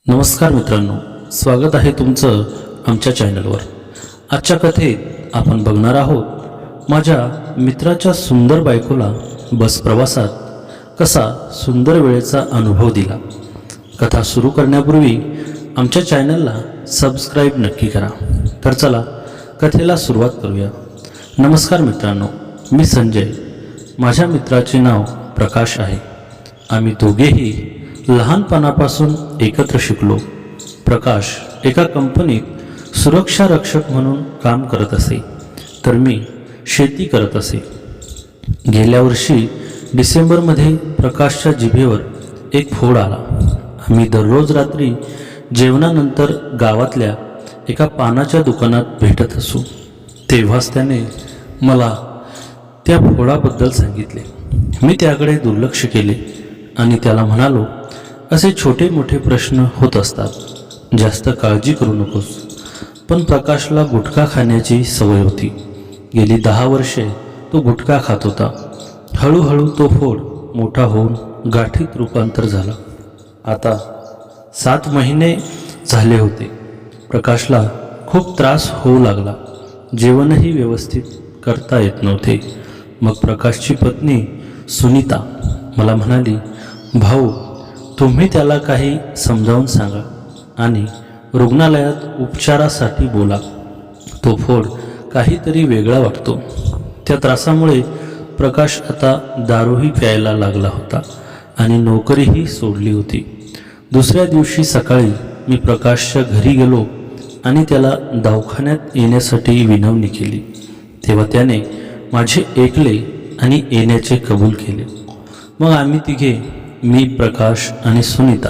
नमस्कार मित्रांनो, स्वागत आहे तुमचं आमच्या चॅनलवर। आजच्या कथेत आपण बघणार आहोत माझ्या मित्राच्या सुंदर बायकोला बस प्रवासात कसा सुंदर वेळेचा अनुभव दिला। कथा सुरू करण्यापूर्वी आमच्या चॅनलला सबस्क्राईब नक्की करा। तर चला कथेला सुरुवात करूया। नमस्कार मित्रांनो, मी संजय। माझ्या मित्राचे नाव प्रकाश आहे। आम्ही दोघेही लहानपणापासून एकत्र शिकलो। प्रकाश एका कंपनीत सुरक्षा रक्षक म्हणून काम करत असे, तर मी शेती करत असे। गेल्या वर्षी डिसेंबरमध्ये प्रकाशच्या जिभेवर एक फोड आला। आम्ही दररोज रात्री जेवणानंतर गावातल्या एका पानाच्या दुकानात भेटत असू। तेव्हाच त्याने मला त्या फोडाबद्दल सांगितले। मी त्याकडे दुर्लक्ष केले आणि त्याला म्हणालो, असे छोटे मोठे प्रश्न होत असतात, जास्त काळजी करू नकोस। पण प्रकाशला गुटखा खाण्याची सवय होती। गेली 10 वर्षे तो गुटखा खात होता। हळूहळू तो फोड मोठा होऊन गाठीत रूपांतर झाला। आता 7 महिने झाले होते। प्रकाशला खूप त्रास होऊ लागला। जेवणही व्यवस्थित करता येत नव्हते। मग प्रकाशची पत्नी सुनीता मला म्हणाली, भाऊ, तुम्ही त्याला काही समजावून सांगा आणि रुग्णालयात उपचारासाठी बोला। तो फोड काहीतरी वेगळा वाटतो। त्या त्रासामुळे प्रकाश आता दारूही प्यायला लागला होता आणि नोकरीही सोडली होती। दुसऱ्या दिवशी सकाळी मी प्रकाशच्या घरी गेलो आणि त्याला दवाखान्यात येण्यासाठी विनवणी केली। तेव्हा त्याने माझे ऐकले आणि येण्याचे कबूल केले। मग आम्ही तिघे, मी, प्रकाश आणि सुनीता,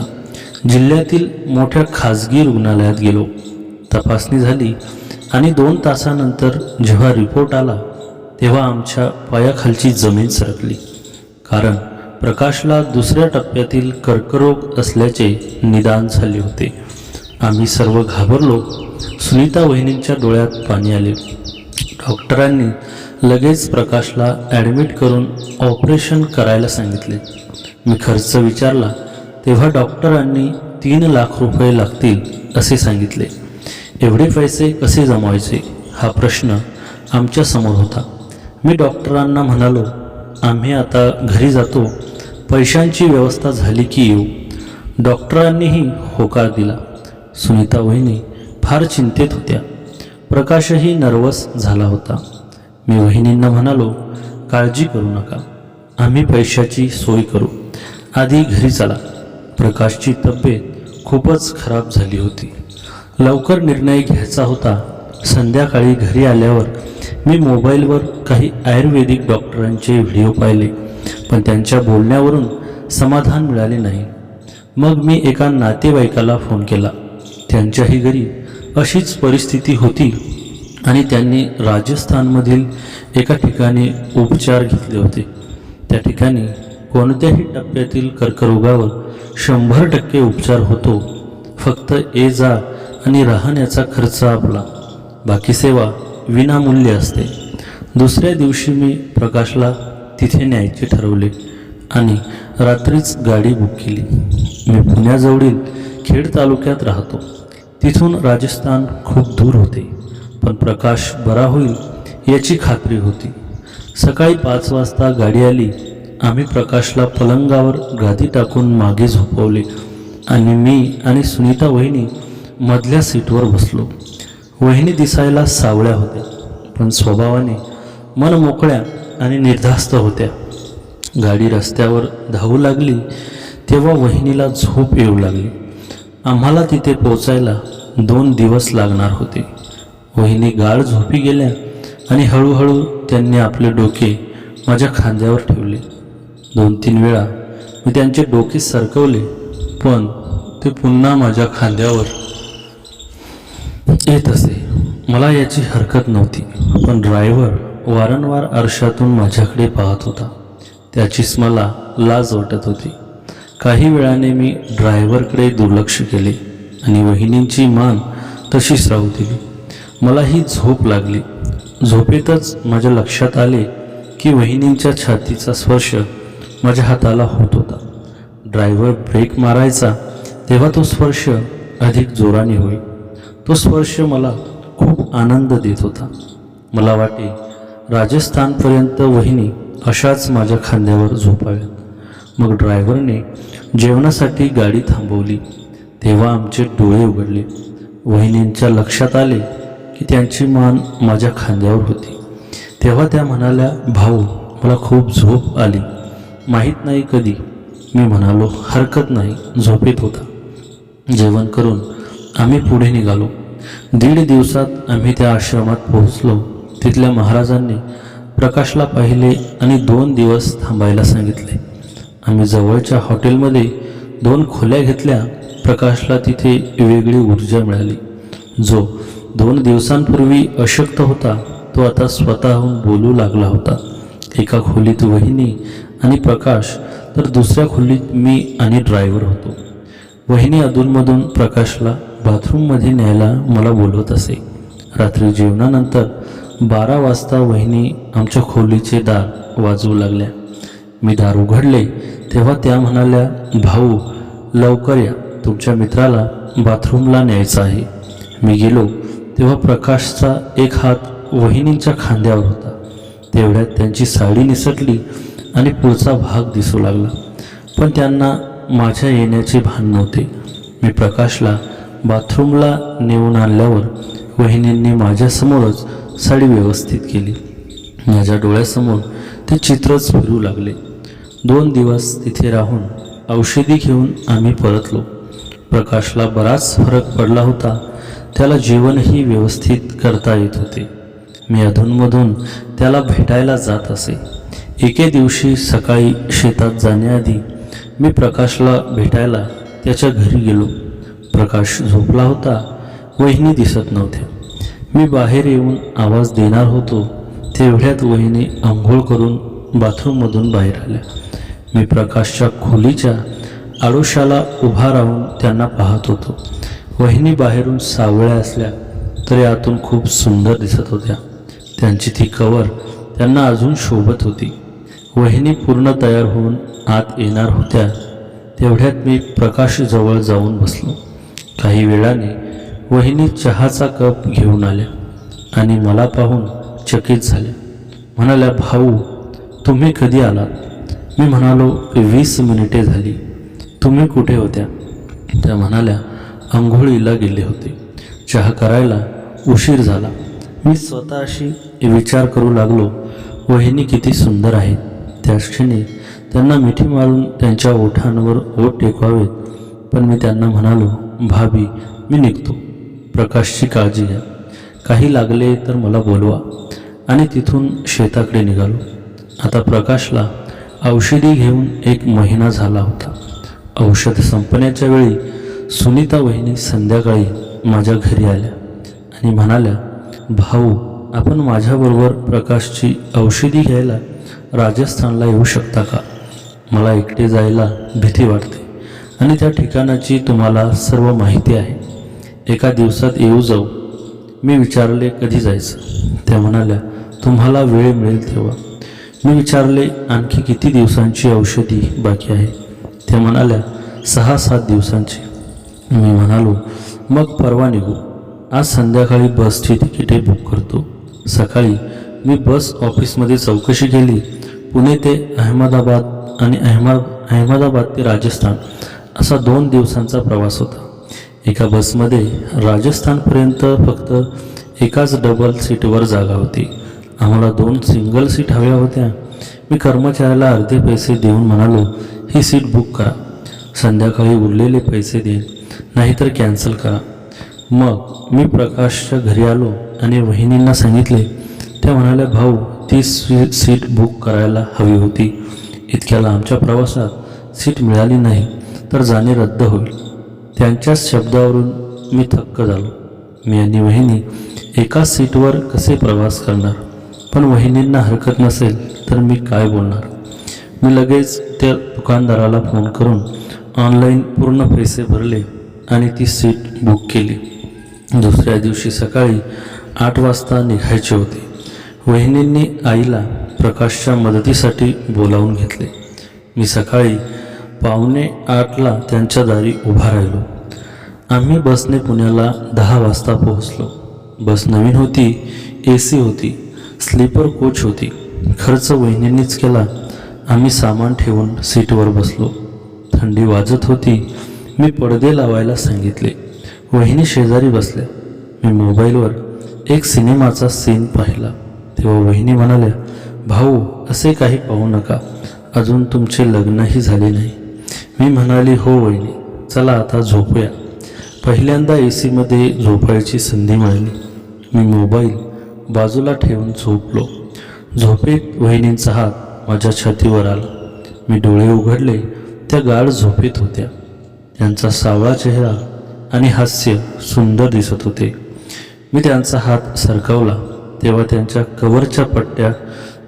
जिल्ह्यातील मोठ्या खाजगी रुग्णालयात गेलो। तपासणी झाली आणि 2 तासानंतर जेव्हा रिपोर्ट आला तेव्हा आमच्या पायाखालची जमीन सरकली, कारण प्रकाशला दुसऱ्या टप्प्यातील कर्करोग असल्याचे निदान झाले होते। आम्ही सर्व घाबरलो। सुनीता वहिनींच्या डोळ्यात पाणी आले। डॉक्टरांनी लगेच प्रकाशला ॲडमिट करून ऑपरेशन करायला सांगितले। मी खर्च विचारला तेव्हा डॉक्टरांनी 3 लाख रुपये लागतील असे सांगितले। एवढे पैसे कसे जमवायचे हा प्रश्न आमच्या समोर होता। मी डॉक्टरांना म्हणालो, आम्ही आता घरी जातो, पैशांची व्यवस्था झाली की येऊ। डॉक्टरांनीही होकार दिला। सुनीता वहिनी फार चिंतेत होत्या। प्रकाशही नर्वस झाला होता। मी वहिनींना म्हणालो, काळजी करू नका, आम्ही पैशाची सोय करू, आधी घरी चला। प्रकाशची तब्येत खूपच खराब झाली होती। लवकर निर्णय घ्यायचा होता। संध्याकाळी घरी आल्यावर मी मोबाईलवर काही आयुर्वेदिक डॉक्टरांचे व्हिडिओ पाहिले, पण त्यांच्या बोलण्यावरून समाधान मिळाले नाही। मग मी एका नातेवाईकाला फोन केला। त्यांच्याही घरी अशीच परिस्थिती होती आणि त्यांनी राजस्थानमधील एका ठिकाणी उपचार घेतले होते। त्या ठिकाणी कोणत्याही टप्प्यातील कर्करोगावर 100% उपचार होतो। फक्त ये जा आणि राहण्याचा खर्च आपला, बाकी सेवा विनामूल्य असते। दुसऱ्या दिवशी मी प्रकाशला तिथे न्यायचे ठरवले आणि रात्रीच गाडी बुक केली। मी पुण्याजवळील खेड तालुक्यात राहतो। तिथून राजस्थान खूप दूर होते, पण प्रकाश बरा होईल याची खात्री होती। सकाळी 5 वाजता गाडी आली। आम्ही प्रकाशला पलंगावर गादी टाकून मागे झोपवले आणि मी आणि सुनीता वहिनी मधल्या सीटवर बसलो। वहिनी दिसायला सावळ्या होत्या, पण स्वभावाने मनमोकळ्या आणि निर्धास्त होत्या। गाडी रस्त्यावर धावू लागली तेव्हा वहिनीला झोप येऊ लागली। आम्हाला तिथे पोहोचायला 2 दिवस लागणार होते। वहिनी गाढ झोपी गेल्या आणि हळूहळू त्यांनी आपले डोके माझ्या खांद्यावर ठेवले। 2-3 वेळा मी त्यांचे डोके सरकवले, पण ते पुन्हा माझ्या खांद्यावर येत असे। मला याची हरकत नव्हती, पण ड्रायव्हर वारंवार आरशातून माझ्याकडे पाहत होता। त्याचीच मला लाज वाटत होती। काही वेळाने मी ड्रायव्हरकडे दुर्लक्ष केले आणि वहिनींची मान तशीच राहू दिली। मलाही झोप लागली। झोपेतच माझ्या लक्षात आले की वहिनींच्या छातीचा स्पर्श माझ्या हाताला होत होता। ड्रायव्हर ब्रेक मारायचा तेव्हा तो स्पर्श अधिक जोराने होई. तो स्पर्श मला खूप आनंद देत होता. मला वाटे राजस्थानपर्यंत वहिनी अशाच माझ्या खांद्यावर झोपाव्यात. मग ड्रायव्हरने जेवणासाठी गाडी थांबवली. तेव्हा आमचे डोळे उघडले. वहिनींच्या लक्षात आले की त्यांची मान माझ्या खांद्यावर होती. तेव्हा त्या म्हणाल्या, भाऊ मला खूप झोप आली. माहीत नाही कधी. मी म्हणालो, हरकत नाही, झोपेत होता. जेवण करून आम्ही पुढे निघालो. 1.5 दिवसात आम्ही त्या आश्रमात पोहोचलो. तिथल्या महाराजांनी प्रकाशला पाहिले आणि 2 दिवस थांबायला सांगितले. आम्ही जवळच्या हॉटेलमध्ये 2 खोल्या घेतल्या. प्रकाशला तिथे वेगळी ऊर्जा मिळाली. जो 2 दिवसांपूर्वी अशक्त होता तो आता स्वतःहून बोलू लागला होता. एका खोलीत वहिनी आणि प्रकाश, तर दुसऱ्या खोलीत मी आणि ड्रायव्हर होतो. वहिनी अधूनमधून प्रकाशला बाथरूममध्ये न्यायला मला बोलवत असे. रात्री जेवणानंतर 12 वाजता वहिनी आमच्या खोलीचे दार वाजवू लागल्या. मी दार उघडले तेव्हा त्या म्हणाल्या, भाऊ लवकर या, तुमच्या मित्राला बाथरूमला न्यायचं आहे. मी गेलो तेव्हा प्रकाशचा एक हात वहिनींच्या खांद्यावर होता. तेवढ्यात त्यांची साडी निसटली आणि पुढचा भाग दिसू लागला. पण त्यांना माझ्या येण्याचे भान नव्हते. मी प्रकाशला बाथरूमला नेऊन आणल्यावर वहिनींनी माझ्यासमोरच साडी व्यवस्थित केली. माझ्या डोळ्यासमोर ते चित्रच फिरू लागले. 2 दिवस तिथे राहून औषधी घेऊन आम्ही परतलो. प्रकाशला बराच फरक पडला होता. त्याला जेवणही व्यवस्थित करता येत होते. मी अधूनमधून त्याला भेटायला जात असे. एके दिवशी सकाळी शेतात जाण्याआधी मी प्रकाशला भेटायला त्याच्या घरी गेलो. प्रकाश झोपला होता. वहिनी दिसत नव्हत्या. मी बाहेर येऊन आवाज देणार होतो तेवढ्यात वहिनी आंघोळ करून बाथरूममधून बाहेर आल्या. मी प्रकाशच्या खोलीच्या आडोशाला उभा राहून त्यांना पाहत होतो. वहिनी बाहेरून सावळ्या असल्या तरी आतून खूप सुंदर दिसत होत्या. त्यांची ती कवर त्यांना अजून शोभत होती. वहिनी पूर्ण तयार होऊन आत येणार होत्या तेवढ्यात मी प्रकाशजवळ जाऊन बसलो. काही वेळाने वहिनी चहाचा कप घेऊन आल्या आणि मला पाहून चकित झाल्या. म्हणाल्या, भाऊ तुम्ही कधी आलात? मी म्हणालो, 20 मिनिटे झाली. तुम्ही कुठे होत्या? त्या म्हणाल्या, आंघोळीला गेले होते. चहा करायला उशीर झाला. मी स्वतःशी विचार करू लागलो, वहिनी किती सुंदर आहेत. त्याच क्षणी त्यांना मिठी मारून त्यांच्या ओठांवर ओठ टेकवावेत, पण मी त्यांना म्हणालो, भाभी मी निघतो. प्रकाशची काळजी घ्या. काही लागले तर मला बोलवा. आणि तिथून शेताकडे निघालो. आता प्रकाशला औषधी घेऊन 1 महिना झाला होता. औषध संपण्याच्या वेळी सुनीता वहिनी संध्याकाळी माझ्या घरी आल्या आणि म्हणाल्या, भाऊ आपण माझ्याबरोबर प्रकाशची औषधी घ्यायला राजस्थानला येऊ शकता का? मला एकटे जायला भीती वाटते आणि त्या ठिकाणाची तुम्हाला सर्व माहिती आहे. एका दिवसात येऊ जाऊ. मी विचारले, कधी जायचं? त्या म्हणाल्या, तुम्हाला वेळ मिळेल तेव्हा. मी विचारले, आणखी किती दिवसांची औषधी बाकी आहे? त्या म्हणाल्या, 6-7 दिवसांची. मी म्हणालो, मग परवा निघू. आज संध्याकाळी बसची तिकिटे बुक करतो. सकाळी मी बस ऑफिसमध्ये चौकशी केली. पुणे ते अहमदाबाद आणि अहमदाबाद ते राजस्थान असा 2 दिवसांचा प्रवास होता. एका बसमध्ये राजस्थानपर्यंत फक्त एकाच डबल सीटवर जागा होती. आम्हाला 2 सिंगल सीट हव्या होत्या. मी कर्मचाऱ्याला अर्धे पैसे देऊन म्हणालो, ही सीट बुक करा. संध्याकाळी उरलेले पैसे देईन, नाहीतर कॅन्सल करा. मग मी प्रकाशच्या घरी आलो आणि वहिनींना सांगितले. त्या म्हणाल्या, भाऊ ती सीट बुक करायला हवी होती. इतक्याला आमच्या प्रवासात सीट मिळाली नाही तर जाणे रद्द होईल. त्यांच्याच शब्दावरून मी थक्क झालो. मी आणि वहिनी एकाच सीटवर कसे प्रवास करणार? पण वहिनींना हरकत नसेल तर मी काय बोलणार? मी लगेच त्या दुकानदाराला फोन करून ऑनलाईन पूर्ण पैसे भरले आणि ती सीट बुक केली. दुसऱ्या दिवशी सकाळी 8 वाजता निघायचे होते. वहिनींनी आईला प्रकाशच्या मदतीसाठी बोलावून घेतले. मी सकाळी 8:15 त्यांच्या दारी उभा राहिलो. आम्ही बसने पुण्याला 10 वाजता पोहोचलो. बस नवीन होती, AC होती, स्लीपर कोच होती. खर्च वहिनींनीच केला. आम्ही सामान ठेवून सीटवर बसलो. थंडी वाजत होती. मी पडदे लावायला सांगितले. वहिनी शेजारी बसल्या. मी मोबाईलवर एक सिनेमाचा सीन पाहिला. तेव्हा वहिनी म्हणाल्या, भाऊ असे काही पाहू नका, अजून तुमचे लग्नही झाले नाही. मी म्हणाली, हो वहिनी, चला आता झोपूया. पहिल्यांदा AC मध्ये झोपायची संधी मिळाली. मी मोबाईल बाजूला ठेवून झोपलो. झोपेत वहिनींचा हात माझ्या छातीवर आला. मी डोळे उघडले. त्या गाढ झोपेत होत्या. त्यांचा सावळा चेहरा आणि हास्य सुंदर दिसत होते. मी त्यांचा हात सरकवला तेव्हा त्यांच्या कवरच्या पट्ट्या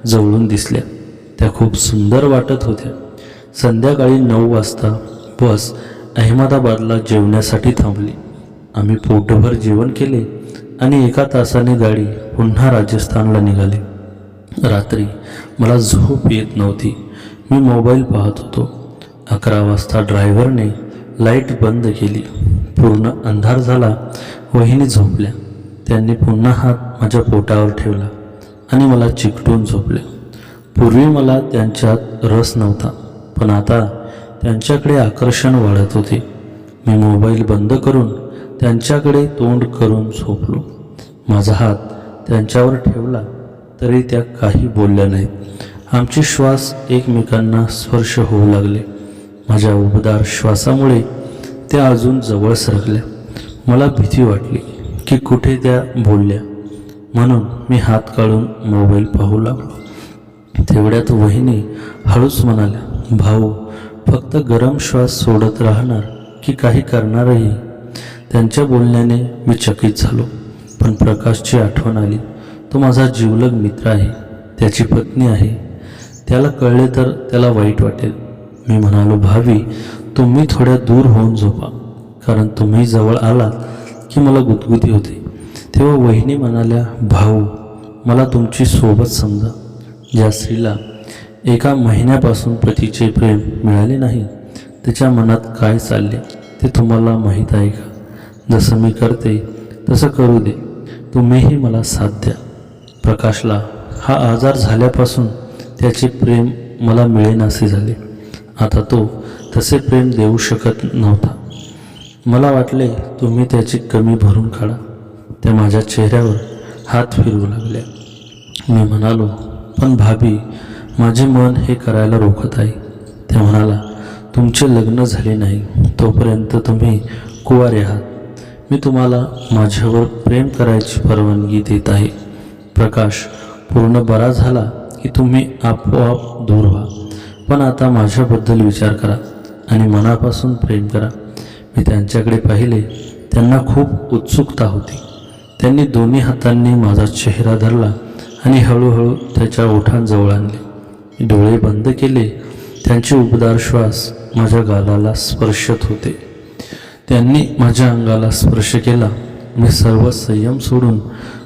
जवळून दिसल्या. त्या खूप सुंदर वाटत होत्या. संध्याकाळी 9 वाजता बस अहमदाबादला जेवण्यासाठी थांबली. आम्ही पोटभर जेवण केले आणि 1 तासाने गाडी पुन्हा राजस्थानला निघाली. रात्री मला झोप येत नव्हती. मी मोबाईल पाहत होतो. 11 वाजता ड्रायव्हरने लाईट बंद केली. पूर्ण अंधार झाला. वहिनी झोपल्या. त्यांनी पुन्हा हात माझ्या पोटावर ठेवला आणि मला चिकटून झोपले. पूर्वी मला त्यांच्यात रस नव्हता, पण आता त्यांच्याकडे आकर्षण वाढत होते. मी मोबाईल बंद करून त्यांच्याकडे तोंड करून झोपलो. माझा हात त्यांच्यावर ठेवला तरी त्या काही बोलल्या नाहीत. आमचे श्वास एकमेकांना स्पर्श होऊ लागले. माझ्या उबदार श्वासामुळे त्या अजून जवळ सरकल्या. मला भीती वाटली की कुठे त्या बोलल्या, म्हणून मी हात काढून मोबाईल पाहू लागलो. तेवढ्यात वहिनी हळूच म्हणाल्या, भाऊ फक्त गरम श्वास सोडत राहणार की काही करणारही? त्यांच्या बोलण्याने मी चकित झालो. पण प्रकाशची आठवण आली. तो माझा जिवलग मित्र आहे, त्याची पत्नी आहे. त्याला कळले तर त्याला वाईट वाटेल. मी म्हणालो, भावी तुम्ही थोड्या दूर होऊन झोपा, कारण तुम्ही जवळ आलात की मला गुदगुदी होते. तेव्हा वहिनी म्हणाल्या, भाऊ मला तुमची सोबत समजा. ज्या स्त्रीला 1 महिन्यापासून पतीचे प्रेम मिळाले नाही, तिच्या मनात काय चालले ते तुम्हाला माहीत आहे का? जसं मी करते तसं करू दे. तुम्हीही मला साथ द्या. प्रकाशला हा आजार झाल्यापासून त्याचे प्रेम मला मिळेनासे झाले. आता तो तसे प्रेम देऊ शकत नव्हता. मला वाटले तुम्ही त्याची कमी भरून काढा. त्या माझ्या चेहऱ्यावर हात फिरवू लागल्या. मी म्हणालो, पण भाभी माझे मन हे करायला रोखत आहे. त्या म्हणाला, तुमचे लग्न झाले नाही तोपर्यंत तुम्ही कुवारे आहात. मी तुम्हाला माझ्यावर प्रेम करायची परवानगी देत आहे. प्रकाश पूर्ण बरा झाला की तुम्ही आपोआप दूर व्हा, पण आता माझ्याबद्दल विचार करा आणि मनापासून प्रेम करा. मी त्यांच्याकडे पाहिले. त्यांना खूप उत्सुकता होती. त्यांनी दोन्ही हातांनी माझा चेहरा धरला आणि हळूहळू त्याच्या ओठांजवळ आणले. डोळे बंद केले. त्यांचे उबदार श्वास माझ्या गालाला स्पर्शत होते. त्यांनी माझ्या अंगाला स्पर्श केला. मी सर्व संयम सोडून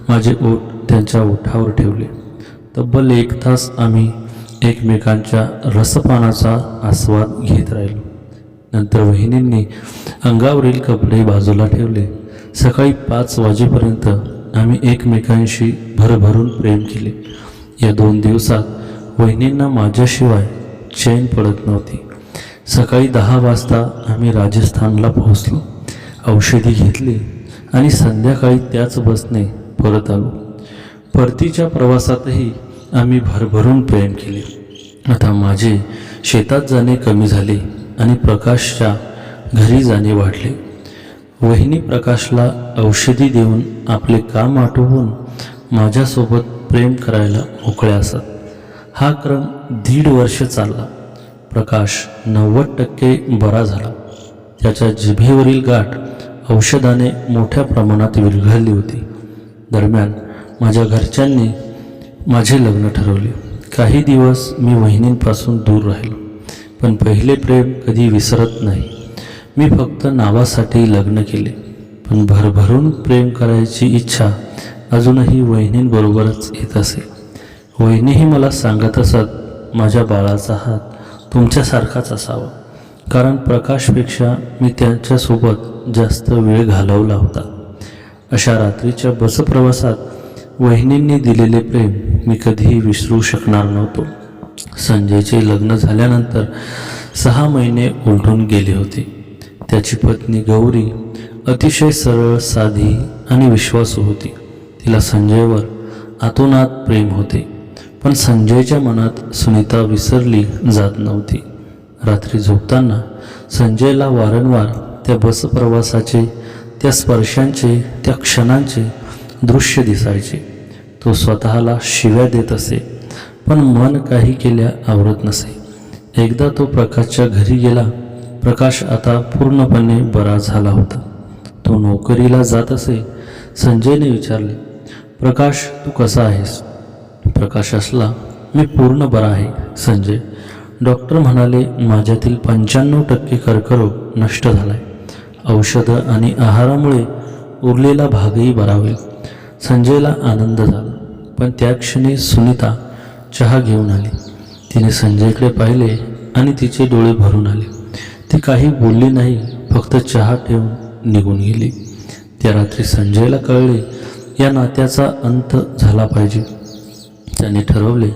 माझे ओठ त्यांच्या ओठावर ठेवले. तब्बल 1 तास आम्ही एकमेकांच्या रसपानाचा आस्वाद घेत राहिलो. नंतर वहिनींनी अंगावरील कपडे बाजूला ठेवले. सकाळी 5 वाजेपर्यंत आम्ही एकमेकांशी भरभरून प्रेम केले. या 2 दिवसात वहिनींना माझ्याशिवाय चैन पडत नव्हती. सकाळी 10 वाजता आम्ही राजस्थानला पोहोचलो. औषधी घेतली आणि संध्याकाळी त्याच बसने परत आलो. परतीच्या प्रवासातही आम्ही भरभरून प्रेम केले. आता माझे शेतात जाणे कमी झाले आणि प्रकाशच्या घरी जाणे वाढले. वहिनी प्रकाशला औषधी देऊन आपले काम आटोपून माझ्यासोबत प्रेम करायला मोकळ्या असत. हा क्रम 1.5 वर्ष चालला. प्रकाश 90% बरा झाला. त्याच्या जिभेवरील गाठ औषधाने मोठ्या प्रमाणात विरघळली होती. दरम्यान माझ्या घरच्यांनी माझे लग्न ठरवले. काही दिवस मी वहिनींपासून दूर राहिलो, पण पहिले प्रेम कधी विसरत नाही. मी फक्त नावासाठी लग्न केले, पण भरभरून प्रेम करायची इच्छा अजूनही वहिनींबरोबरच येत असे. वहिनीही मला सांगत असत, माझ्या बाळाचा हात तुमच्यासारखाच असावा, कारण प्रकाशपेक्षा मी त्यांच्यासोबत जास्त वेळ घालवला होता. अशा रात्रीच्या बसप्रवासात वहिनींनी दिलेले प्रेम मी कधीही विसरू शकणार नव्हतो. संजयचे लग्न झाल्यानंतर 6 महिने उलटून गेले होते. त्याची पत्नी गौरी अतिशय सरळ, साधी आणि विश्वासू होती. तिला संजयवर आतोनात प्रेम होते, पण संजयच्या मनात सुनीता विसरली जात नव्हती. रात्री झोपताना संजयला वारंवार त्या बसप्रवासाचे, त्या स्पर्शांचे, त्या क्षणांचे दृश्य दिसायचे. तो स्वतःला शिव्या देत असे, पण मन काही केल्या आवरत नसे. एकदा तो प्रकाशच्या घरी गेला. प्रकाश आता पूर्णपणे बरा झाला होता. तो नोकरीला जात असे. संजयने विचारले, प्रकाश, तू कसा आहेस? प्रकाश असला, मी पूर्ण बरा आहे संजय. डॉक्टर म्हणाले माझ्यातील 95% कर्करोग नष्ट झालाय. औषधं आणि आहारामुळे उरलेला भागही बरा होईल. संजयला आनंद झाला. पण त्या क्षणी सुनीता चहा घेऊन आली. तिने संजयकडे पाहिले आणि तिचे डोळे भरून आले. ती काही बोलली नाही, फक्त चहा ठेवून निघून गेली. त्या रात्री संजयला कळले या नात्याचा अंत झाला पाहिजे. त्याने ठरवले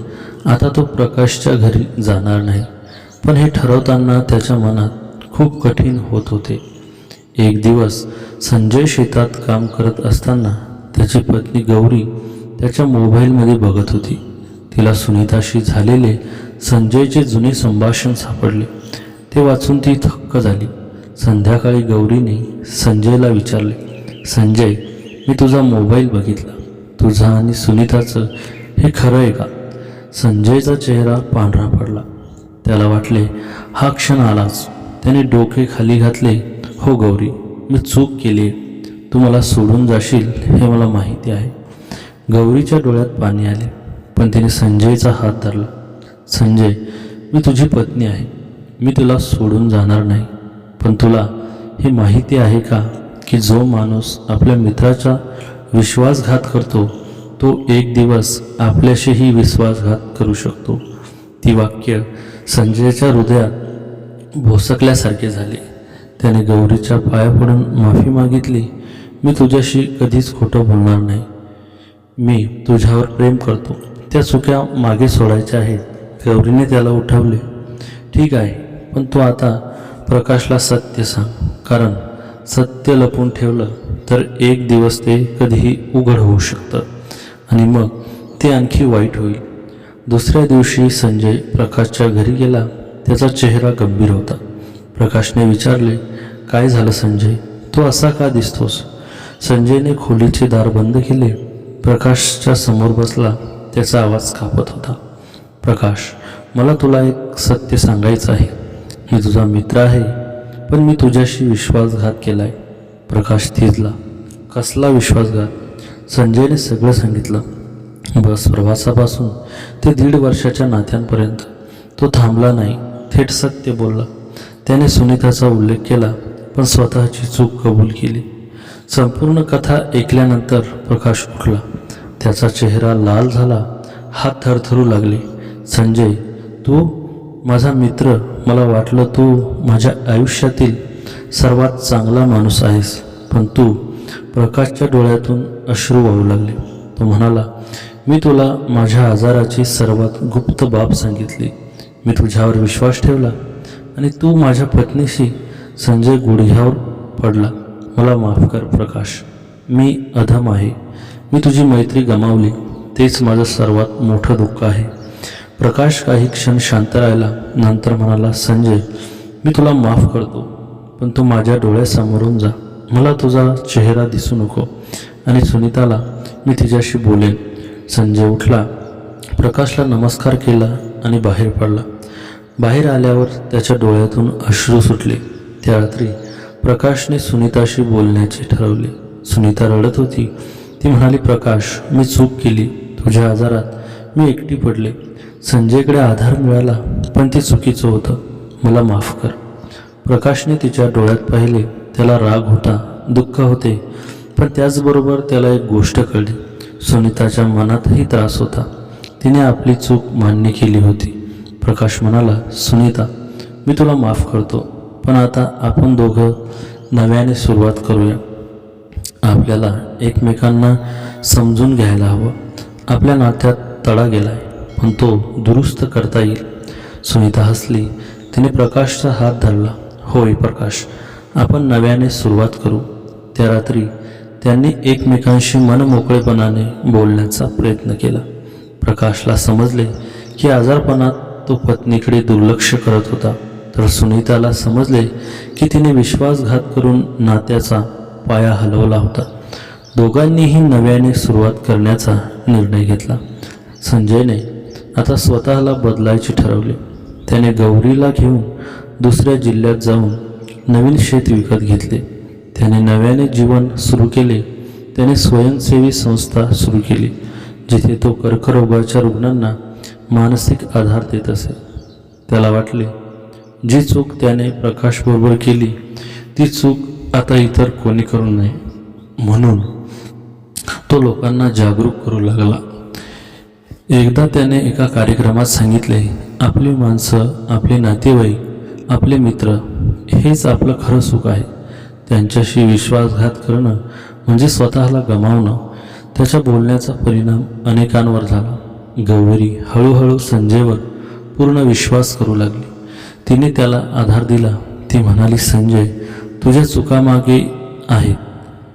आता तो प्रकाशच्या घरी जाणार नाही. पण हे ठरवताना त्याच्या मनात खूप कठीण होत होते. एक दिवस संजय शेतात काम करत असताना त्याची पत्नी गौरी त्याच्या मोबाईलमध्ये बघत होती. तिला सुनीताशी झालेले संजयचे जुने संभाषण सापडले. ते वाचून ती थक्क झाली. संध्याकाळी गौरीने संजयला विचारले, संजय, मी तुझा मोबाईल बघितला. तुझा आणि सुनीताचं हे खरं आहे का? संजयचा चेहरा पांढरा पडला. त्याला वाटले हा क्षण आलाच. त्याने डोके खाली घातले. हो गौरी, मी चूक केली. तू मला सोडून जाशील हे मला माहिती आहे. गौरीच्या डोळ्यात पाणी आले, पण तिने संजयचा हात धरला. संजय, मी तुझी पत्नी आहे. मी तुला सोडून जाणार नाही. पण तुला हे माहिती आहे का की जो माणूस आपल्या मित्राचा विश्वासघात करतो तो एक दिवस आपल्याशीही विश्वासघात करू शकतो. ती वाक्य संजयच्या हृदयात भोसकल्यासारखे झाले. त्याने गौरीच्या पाया पडून माफी मागितली. मी तुझ्याशी कधीच खोटं बोलणार नाही. मी तुझ्यावर प्रेम करतो. त्या चुक्या मागे सोडायच्या आहेत. गौरीने त्याला उठवले. ठीक आहे, पण तू आता प्रकाशला सत्य सांग, कारण सत्य लपून ठेवलं तर एक दिवस ते कधीही उघड होऊ शकतं आणि मग ते आणखी वाईट होईल. दुसऱ्या दिवशी संजय प्रकाशच्या घरी गेला. त्याचा चेहरा गंभीर होता. प्रकाशने विचारले, काय झालं संजय? तू असा का दिसतोस? संजयने खोलीचे दार बंद केले. प्रकाशच्या समोर बसला. त्याचा आवाज कापत होता. प्रकाश, मला तुला एक सत्य सांगायचं आहे. मी तुझा मित्र आहे, पण मी तुझ्याशी विश्वासघात केलाय. प्रकाश थिजला. कसला विश्वासघात? संजयने सगळं सांगितलं. बस प्रवासापासून ते 1.5 वर्षाच्या नात्यांपर्यंत. तो थांबला नाही, थेट सत्य बोलला. त्याने सुनीताचा उल्लेख केला, पण स्वतःची चूक कबूल केली. संपूर्ण कथा ऐकल्यानंतर प्रकाश उठला. त्याचा चेहरा लाल झाला. हात थरथरू लागले. संजय, तू माझा मित्र. मला वाटलं तू माझ्या आयुष्यातील सर्वात चांगला माणूस आहेस, पण तू. प्रकाशच्या डोळ्यातून अश्रू वाहू लागले. तो म्हणाला, मी तुला माझ्या आजाराची सर्वात गुप्त बाब सांगितली. मी तुझ्यावर विश्वास ठेवला आणि तू माझ्या पत्नीशी. संजय गुडघ्यावर पडला. मला माफ कर प्रकाश. मी अधम आहे. मी तुझी मैत्री गमावली. तेच माझं सर्वात मोठं दुःख आहे. प्रकाश काही क्षण शांत राहिला. नंतर म्हणाला, संजय, मी तुला माफ करतो, पण तू माझ्या डोळ्यासमोरून जा. मला तुझा चेहरा दिसू नको आणि सुनीताला मी तिच्याशी बोलेन. संजय उठला. प्रकाशला नमस्कार केला आणि बाहेर पडला. बाहेर आल्यावर त्याच्या डोळ्यातून अश्रू सुटले. त्या रात्री प्रकाशने सुनीताशी बोलण्याचे ठरवले. सुनीता रडत होती. ती म्हणाली, प्रकाश, मी चूक केली. तुझ्या आजारात मी एकटी पडले. संजयकडे आधार मिळाला, पण ते चुकीचं होतं. मला माफ कर. प्रकाशने तिच्या डोळ्यात पाहिले. त्याला राग होता, दुःख होते, पण त्याचबरोबर त्याला एक गोष्ट कळली. सुनीताच्या मनातही त्रास होता. तिने आपली चूक मान्य केली होती. प्रकाश म्हणाला, सुनीता, मी तुला माफ करतो, पण आता आपण दोघं नव्याने सुरुवात करूया. आपल्याला एकमेकांना समजून घ्यायला हवं. आपल्या नात्यात तडा गेलाय, पण तो दुरुस्त करता येईल. सुनीता हसली. तिने प्रकाशचा हात धरला. होय प्रकाश, आपण नव्याने सुरुवात करू. त्या रात्री त्यांनी एकमेकांशी मनमोकळेपणाने बोलण्याचा प्रयत्न केला. प्रकाशला समजले की आजारपणात तो पत्नीकडे दुर्लक्ष करत होता, तर सुनीताला समजले की तिने विश्वासघात करून नात्याचा पाया हलवला होता. दोघांनीही नव्याने सुरुवात करण्याचा निर्णय घेतला. संजयने आता स्वतःला बदलायचे ठरवले. त्याने गौरीला घेऊन दुसऱ्या जिल्ह्यात जाऊन नवीन शेत विकत घेतले. त्याने नव्याने जीवन सुरू केले. त्याने स्वयंसेवी संस्था सुरू केली, जिथे तो कर्करोगाच्या रुग्णांना मानसिक आधार देत असे. त्याला वाटले जी चूक त्याने प्रकाशबरोबर केली ती चूक आता इतर कोणी करू नये, म्हणून तो लोकांना जागरूक करू लागला. एकदा त्याने एका कार्यक्रमात सांगितले, आपली माणसं, आपले नातेवाईक, आपले मित्र हेच आपलं खरं सुख आहे. त्यांच्याशी विश्वासघात करणं म्हणजे स्वतःला गमावणं. त्याच्या बोलण्याचा परिणाम अनेकांवर झाला. गौरी हळूहळू संजयवर पूर्ण विश्वास करू लागली. तिने त्याला आधार दिला. ती म्हणाली, संजय, तुझ्या चुकामागे आहेत.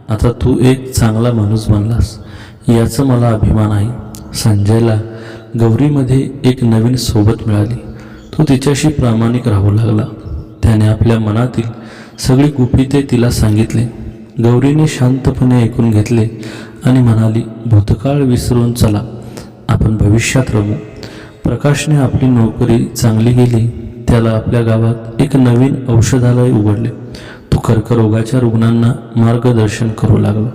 आता तू एक चांगला माणूस बनलास, याचा मला अभिमान आहे. संजयला गौरीमध्ये एक नवीन सोबत मिळाली. तो तिच्याशी प्रामाणिक राहू लागला. त्याने आपल्या मनातील सगळी गुपिते तिला सांगितले. गौरीने शांतपणे ऐकून घेतले आणि म्हणाली, भूतकाळ विसरून चला, आपण भविष्यात रमू. प्रकाशने आपली नोकरी चांगली गेली. त्याला आपल्या गावात एक नवीन औषधालय उघडले. तो कर्करोगाच्या रुग्णांना मार्गदर्शन करू लागला.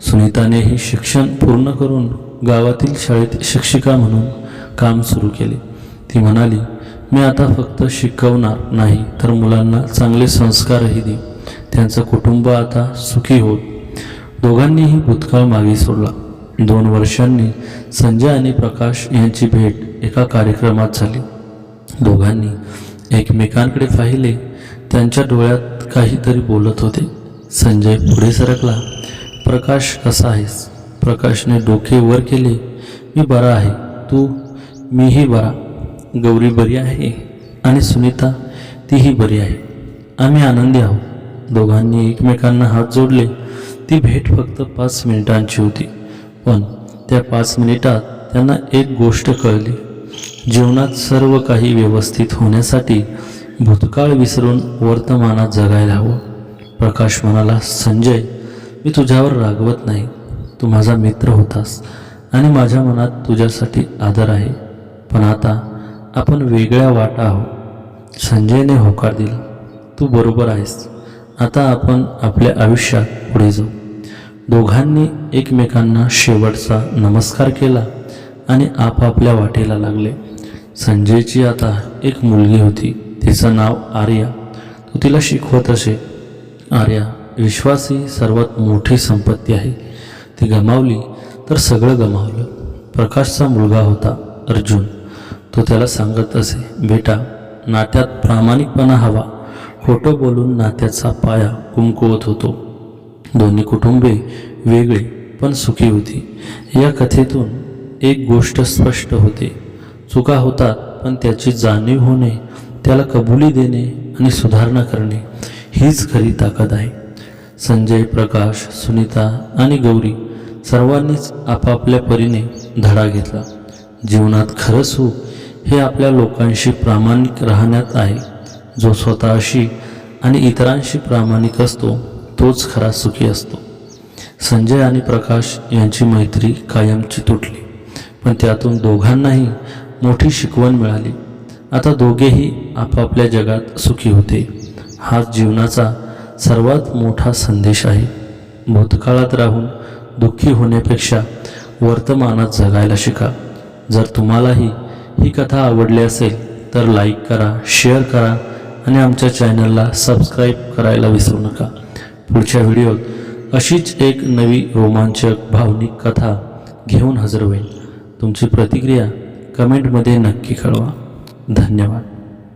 सुनीतानेही शिक्षण पूर्ण करून गावातील शाळेत शिक्षिका म्हणून काम सुरू केले. ती म्हणाली, मी आता फक्त शिकवणार नाही, तर मुलांना चांगले संस्कारही दे. त्यांचं कुटुंब आता सुखी होत. दोघांनीही भूतकाळ मागे सोडला. 2 वर्षांनी संजय आणि प्रकाश यांची भेट एका कार्यक्रमात झाली. दोघांनी एकमेकांकडे पाहिले. त्यांच्या डोळ्यात काहीतरी बोलत होते. संजय पुढे सरकला. प्रकाश, कसा आहेस? प्रकाशने डोके वर केले. मी बरा आहे. तू? मीही बरा. गौरी बरी आहे आणि सुनीता, तीही बरी आहे. आम्ही आनंदी आहोत. दोघांनी एकमेकांना हात जोडले. ती भेट फक्त 5 मिनिटांची होती, पण त्या 5 मिनिटात त्यांना एक गोष्ट कळली. जीवनात सर्व काही व्यवस्थित होण्यासाठी भूतकाळ विसरून वर्तमानात जगायला हवं. प्रकाश म्हणाला, संजय, मी तुझ्यावर रागवत नाही. तू माझा मित्र होतास आणि माझ्या मनात तुझ्यासाठी आदर आहे. पण आता आपण वेगळ्या वाटा आहोत. संजयने होकार दिला. तू बरोबर आहेस. आता आपण आपल्या आयुष्यात पुढे जाऊ. दोघांनी एकमेकांना शेवटचा नमस्कार केला आणि आपापल्या वाटेला लागले. संजयची आता एक मुलगी होती. तिचं नाव आर्या. तो तिला शिकवत असे. आर्या, विश्वास ही सर्वात मोठी संपत्ती आहे. ती गमावली तर सगळं गमावलं. प्रकाशचा मुलगा होता अर्जुन. तो त्याला सांगत असे, बेटा, नात्यात प्रामाणिकपणा हवा. खोटं बोलून नात्याचा पाया कुंकवत होतो. दोन्ही कुटुंबे वेगळे पण सुखी होती. या कथेतून एक गोष्ट स्पष्ट होते. चुका होतात, पण त्याची जाणीव होणे, त्याला कबुली देणे आणि सुधारणा करणे हीच खरी ताकद आहे. संजय, प्रकाश, सुनीता आणि गौरी सर्वांनीच आपापल्या परीने धडा घेतला. जीवनात खरं सुख हे आपल्या लोकांशी प्रामाणिक राहण्यात आहे. जो स्वतःशी आणि इतरांशी प्रामाणिक असतो तोच खरा सुखी असतो. संजय आणि प्रकाश यांची मैत्री कायमची तुटली, पण त्यातून दोघांनाही मोठी शिकवण मिळाली. आता दोघेही आपापल्या जगात सुखी होते. हाच जीवनाचा सर्वात मोठा संदेश आहे. भूतकाळात राहून दुःखी होण्यापेक्षा वर्तमानात जगायला शिका. जर तुम्हालाही ही कथा आवडली असेल तर लाईक करा, शेअर करा आणि आमच्या चॅनलला सबस्क्राईब करायला विसरू नका. पुढच्या व्हिडिओत अशीच एक नवी रोमांचक भावनिक कथा घेऊन हजर होईल. तुमची प्रतिक्रिया कमेंटमध्ये नक्की कळवा. धन्यवाद.